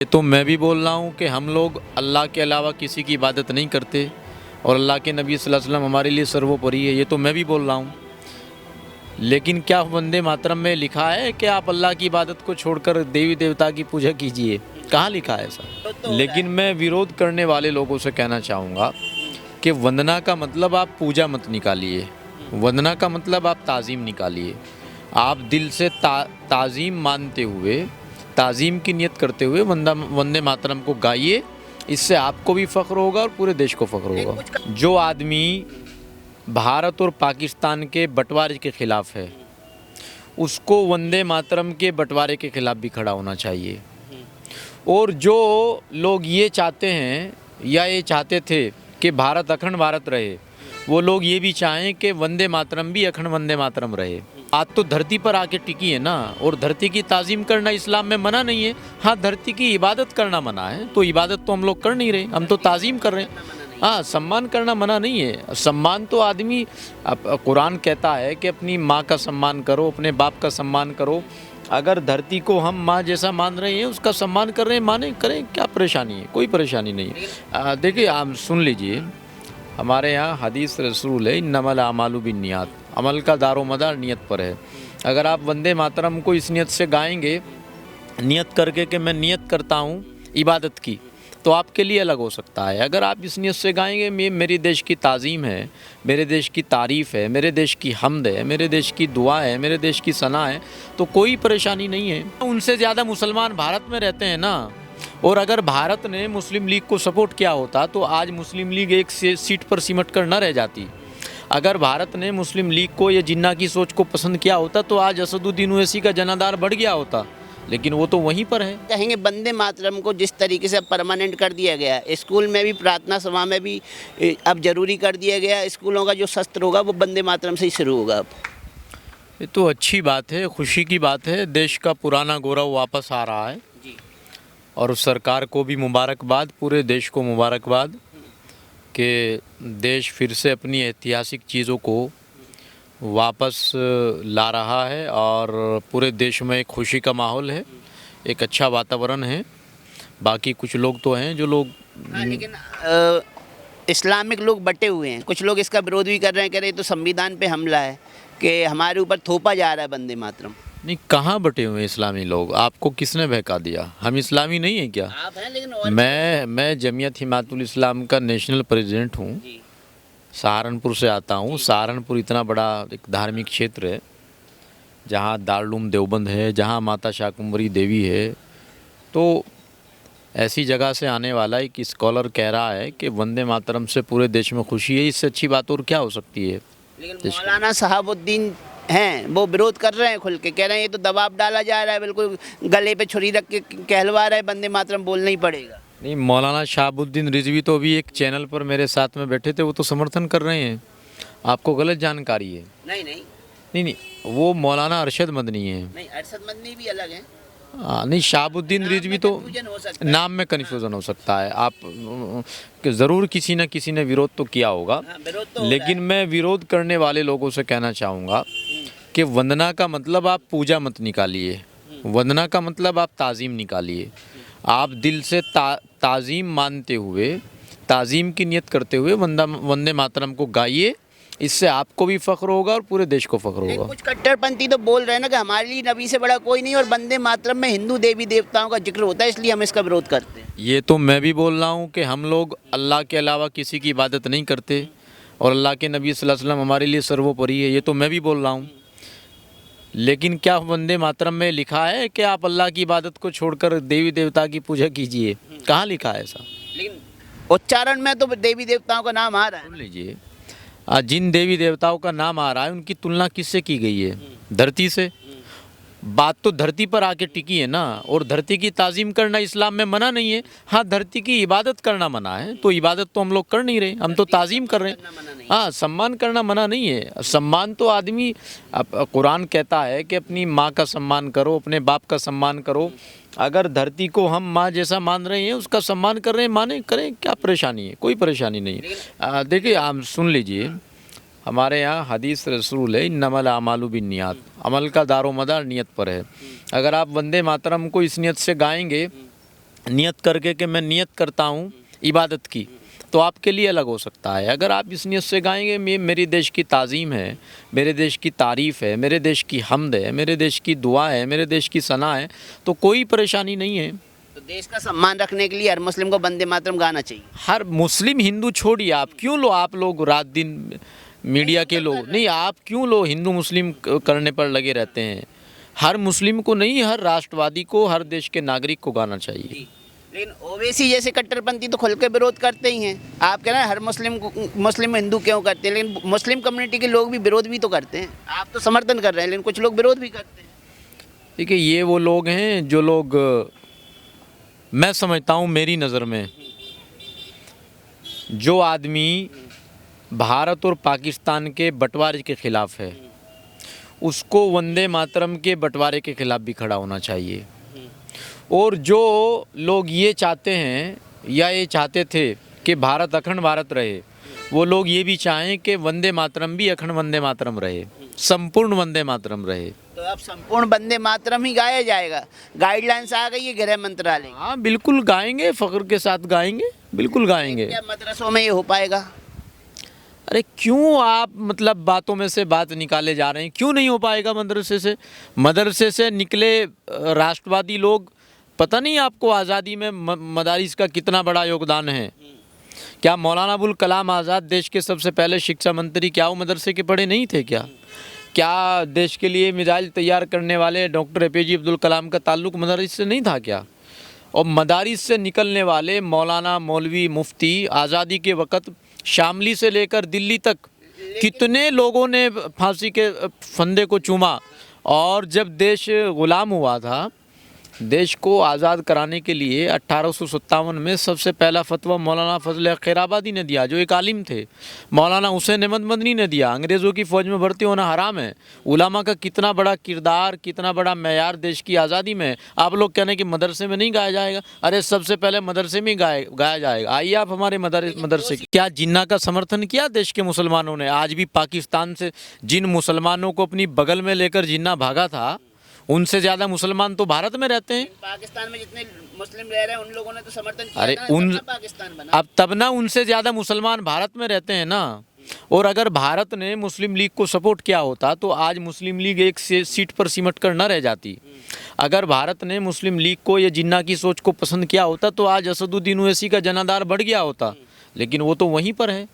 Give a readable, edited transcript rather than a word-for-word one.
ये तो मैं भी बोल रहा हूँ कि हम लोग अल्लाह के अलावा किसी की इबादत नहीं करते और अल्लाह के नबी सल्लल्लाहु अलैहि वसल्लम हमारे लिए सर्वोपरि है। ये तो मैं भी बोल रहा हूँ, लेकिन क्या वंदे मातरम में लिखा है कि आप अल्लाह की इबादत को छोड़कर देवी देवता की पूजा कीजिए? कहाँ लिखा है ऐसा? लेकिन मैं विरोध करने वाले लोगों से कहना चाहूँगा कि वंदना का मतलब आप पूजा मत निकालिए, वंदना का मतलब आप ताज़ीम निकालिए। आप दिल से ताज़ीम मानते हुए, ताज़ीम की नियत करते हुए वंदे मातरम को गाइए। इससे आपको भी फ़ख्र होगा और पूरे देश को फ़ख्र होगा। जो आदमी भारत और पाकिस्तान के बंटवारे के ख़िलाफ़ है, उसको वंदे मातरम के बंटवारे के ख़िलाफ़ भी खड़ा होना चाहिए। और जो लोग ये चाहते हैं या ये चाहते थे कि भारत अखंड भारत रहे, वो लोग ये भी चाहें कि वंदे मातरम भी अखंड वंदे मातरम रहे। आज तो धरती पर आके टिकी है ना, और धरती की ताज़ीम करना इस्लाम में मना नहीं है। हाँ, धरती की इबादत करना मना है, तो इबादत तो हम लोग कर नहीं रहे, हम तो ताज़ीम कर रहे हैं। हाँ, सम्मान करना मना नहीं है। सम्मान तो आदमी, कुरान कहता है कि अपनी माँ का सम्मान करो, अपने बाप का सम्मान करो। अगर धरती को हम माँ जैसा मान रहे हैं, उसका सम्मान कर रहे हैं, माने करें, क्या परेशानी है? कोई परेशानी नहीं है। देखिए, आप सुन लीजिए, हमारे यहाँ हदीस रसूल है, इन्नमल अमालु बिन्नियात, अमल का दारोमदार नियत पर है। अगर आप वंदे मातरम को इस नियत से गाएंगे, नियत करके कि मैं नियत करता हूँ इबादत की, तो आपके लिए अलग हो सकता है। अगर आप इस नियत से गाएंगे मेरे देश की ताज़ीम है, मेरे देश की तारीफ़ है, मेरे देश की हम्द है, मेरे देश की दुआ है, मेरे देश की सना है, तो कोई परेशानी नहीं है। उनसे ज़्यादा मुसलमान भारत में रहते हैं ना। और अगर भारत ने मुस्लिम लीग को सपोर्ट किया होता तो आज मुस्लिम लीग एक सीट पर सिमट कर न रह जाती। अगर भारत ने मुस्लिम लीग को या जिन्ना की सोच को पसंद किया होता तो आज असदुद्दीन ओवैसी का जनाधार बढ़ गया होता, लेकिन वो तो वहीं पर है। कहेंगे वंदे मातरम को जिस तरीके से अब परमानेंट कर दिया गया है, स्कूल में भी, प्रार्थना सभा में भी अब जरूरी कर दिया गया। स्कूलों का जो शस्त्र होगा वो वंदे मातरम से ही शुरू होगा। अब ये तो अच्छी बात है, खुशी की बात है। देश का पुराना गौरव वापस आ रहा है जी। और सरकार को भी मुबारकबाद, पूरे देश को मुबारकबाद कि देश फिर से अपनी ऐतिहासिक चीज़ों को वापस ला रहा है और पूरे देश में एक खुशी का माहौल है, एक अच्छा वातावरण है। बाकी कुछ लोग तो हैं जो लोग हाँ, लेकिन इस्लामिक लोग बटे हुए हैं। कुछ लोग इसका विरोध भी कर रहे हैं, कह रहे हैं तो संविधान पे हमला है कि हमारे ऊपर थोपा जा रहा है वंदे मातरम। नहीं, कहाँ बटे हुए हैं इस्लामी लोग? आपको किसने बहका दिया? हम इस्लामी नहीं हैं क्या? आप हैं, लेकिन मैं जमीयत हिमायतुल इस्लाम का नेशनल प्रेसिडेंट हूँ। सहारनपुर से आता हूँ। सहारनपुर इतना बड़ा एक धार्मिक क्षेत्र है जहाँ दारुल देवबंद है, जहाँ माता शाकुंभरी देवी है। तो ऐसी जगह से आने वाला एक स्कॉलर कह रहा है कि वंदे मातरम से पूरे देश में खुशी है, इससे अच्छी बात और क्या हो सकती है? लेकिन मौलाना शहाबुद्दीन हैं, वो विरोध कर रहे हैं, खुल के कह रहे हैं ये तो दबाव डाला जा रहा है, बिल्कुल गले पे छुरी रख के कहलवा रहा है, वंदे मातरम बोलना ही पड़ेगा। नहीं, मौलाना शहाबुद्दीन रिजवी तो अभी एक चैनल पर मेरे साथ में बैठे थे, वो तो समर्थन कर रहे हैं। आपको गलत जानकारी है। नहीं नहीं नहीं नहीं, वो मौलाना अरशद मदनी है। नहीं, अरशद मदनी भी अलग है। नहीं, शहाबुद्दीन रिजवी तो नाम में कन्फ्यूज़न हो सकता है। आप ज़रूर किसी न किसी ने विरोध तो किया होगा। हाँ, विरोध तो लेकिन मैं विरोध करने वाले लोगों से कहना चाहूँगा कि वंदना का मतलब आप पूजा मत निकालिए, वंदना का मतलब आप ताज़ीम निकालिए। आप दिल से ताज़ीम मानते हुए, ताज़ीम की नियत करते हुए वंदे मातरम को गाइए। इससे आपको भी फ़ख्र होगा और पूरे देश को फ़ख्र होगा। कुछ कट्टरपंथी तो बोल रहे हैं ना कि हमारे लिए नबी से बड़ा कोई नहीं, और वंदे मातरम में हिंदू देवी देवताओं का जिक्र होता है, इसलिए हम इसका विरोध करते हैं। ये तो मैं भी बोल रहा हूँ कि हम लोग अल्लाह के अलावा किसी की इबादत नहीं करते और अल्लाह के नबी सल्लल्लाहु अलैहि वसल्लम हमारे लिए सर्वोपरि है। ये तो मैं भी बोल रहा हूँ, लेकिन क्या वंदे मातरम में लिखा है कि आप अल्लाह की इबादत को छोड़कर देवी देवता की पूजा कीजिए? कहाँ लिखा है ऐसा? लेकिन उच्चारण में तो देवी देवताओं का नाम आ रहा है। सुन लीजिए, जिन देवी देवताओं का नाम आ रहा है उनकी तुलना किससे की गई है? धरती से। बात तो धरती पर आके टिकी है ना, और धरती की ताज़ीम करना इस्लाम में मना नहीं है। हाँ, धरती की इबादत करना मना है, तो इबादत तो हम लोग कर नहीं रहे, हम तो ताज़ीम कर रहे हैं। हाँ, सम्मान करना मना नहीं है। सम्मान तो आदमी, कुरान कहता है कि अपनी माँ का सम्मान करो, अपने बाप का सम्मान करो। अगर धरती को हम माँ जैसा मान रहे हैं, उसका सम्मान कर रहे हैं, माने करें, क्या परेशानी है? कोई परेशानी नहीं है। देखिए, आप सुन लीजिए, हमारे यहाँ हदीस रसूल है, इन्नमल अमालु बिन्नियात, अमल का दारोमदार नियत पर है। अगर आप वंदे मातरम को इस नियत से गाएंगे, नियत करके कि मैं नियत करता हूँ इबादत की, तो आपके लिए अलग हो सकता है। अगर आप इस नियत से गाएंगे मेरी देश की ताज़ीम है, मेरे देश की तारीफ़ है, मेरे देश की हम्द है, मेरे देश की दुआ है, मेरे देश की सना है, तो कोई परेशानी नहीं है। तो देश का सम्मान रखने के लिए हर मुस्लिम को वंदे मातरम गाना चाहिए। हर मुस्लिम हिंदू छोड़िए, आप क्यों लो, आप लोग रात दिन मीडिया के लोग नहीं, आप क्यों लो हिंदू मुस्लिम करने पर लगे रहते हैं। हर मुस्लिम को नहीं, हर राष्ट्रवादी को, हर देश के नागरिक को गाना चाहिए। लेकिन ओवैसी जैसे कट्टरपंथी तो खुल के विरोध करते ही हैं। आप कह रहे हैं हर मुस्लिम हिंदू क्यों करते हैं, लेकिन मुस्लिम कम्युनिटी के लोग भी विरोध भी तो करते हैं। आप तो समर्थन कर रहे हैं, लेकिन कुछ लोग विरोध भी करते हैं। देखिए, ये वो लोग हैं जो लोग, मैं समझता हूँ मेरी नज़र में, जो आदमी भारत और पाकिस्तान के बंटवारे के ख़िलाफ़ है, उसको वंदे मातरम के बंटवारे के ख़िलाफ़ भी खड़ा होना चाहिए। और जो लोग ये चाहते हैं या ये चाहते थे कि भारत अखंड भारत रहे, वो लोग ये भी चाहें कि वंदे मातरम भी अखंड वंदे मातरम रहे, संपूर्ण वंदे मातरम रहे। तो अब संपूर्ण वंदे मातरम ही गाया जाएगा। गाइडलाइंस आ गई है गृह मंत्रालय। हाँ बिल्कुल गाएंगे, फ़ख्र के साथ गाएंगे, बिल्कुल गाएंगे। क्या मदरसों में ये हो पाएगा? अरे क्यों आप मतलब बातों में से बात निकाले जा रहे हैं, क्यों नहीं हो पाएगा? मदरसे से निकले राष्ट्रवादी लोग, पता नहीं आपको आज़ादी में मदारिस का कितना बड़ा योगदान है। क्या मौलाना अबुल कलाम आज़ाद देश के सबसे पहले शिक्षा मंत्री, क्या वो मदरसे के पढ़े नहीं थे? क्या देश के लिए मिसाइल तैयार करने वाले डॉक्टर APJ अब्दुल कलाम का ताल्लुक़ मदारिस से नहीं था क्या? और मदारिस से निकलने वाले मौलाना, मौलवी, मुफ्ती आज़ादी के वक़्त शामली से लेकर दिल्ली तक कितने लोगों ने फांसी के फंदे को चूमा। और जब देश ग़ुलाम हुआ था, देश को आज़ाद कराने के लिए 1857 में सबसे पहला फतवा मौलाना फजल खैराबादी ने दिया, जो एक आलिम थे। मौलाना हुसैन अहमद मदनी ने दिया, अंग्रेज़ों की फ़ौज में भर्ती होना हराम है। उलामा का कितना बड़ा किरदार, कितना बड़ा मेयार देश की आज़ादी में। आप लोग कहने कि मदरसे में नहीं गाया जाएगा, अरे सबसे पहले मदरसे में गाया जाएगा। आइए आप हमारे मदरसे, क्या जिन्ना का समर्थन किया देश के मुसलमानों ने? आज भी पाकिस्तान से जिन मुसलमानों को अपनी बगल में लेकर जिन्ना भागा था, उनसे ज़्यादा मुसलमान तो भारत में रहते हैं। पाकिस्तान में जितने मुस्लिम रह रहे हैं उन लोगों ने तो समर्थन किया। अरे पाकिस्तान बना। अब तब ना उनसे ज़्यादा मुसलमान भारत में रहते हैं ना। और अगर भारत ने मुस्लिम लीग को सपोर्ट किया होता तो आज मुस्लिम लीग एक सीट पर सिमट कर न रह जाती। अगर भारत ने मुस्लिम लीग को, ये जिन्ना की सोच को पसंद किया होता तो आज असदुद्दीन ओवैसी का जनाधार बढ़ गया होता, लेकिन वो तो वहीं पर है।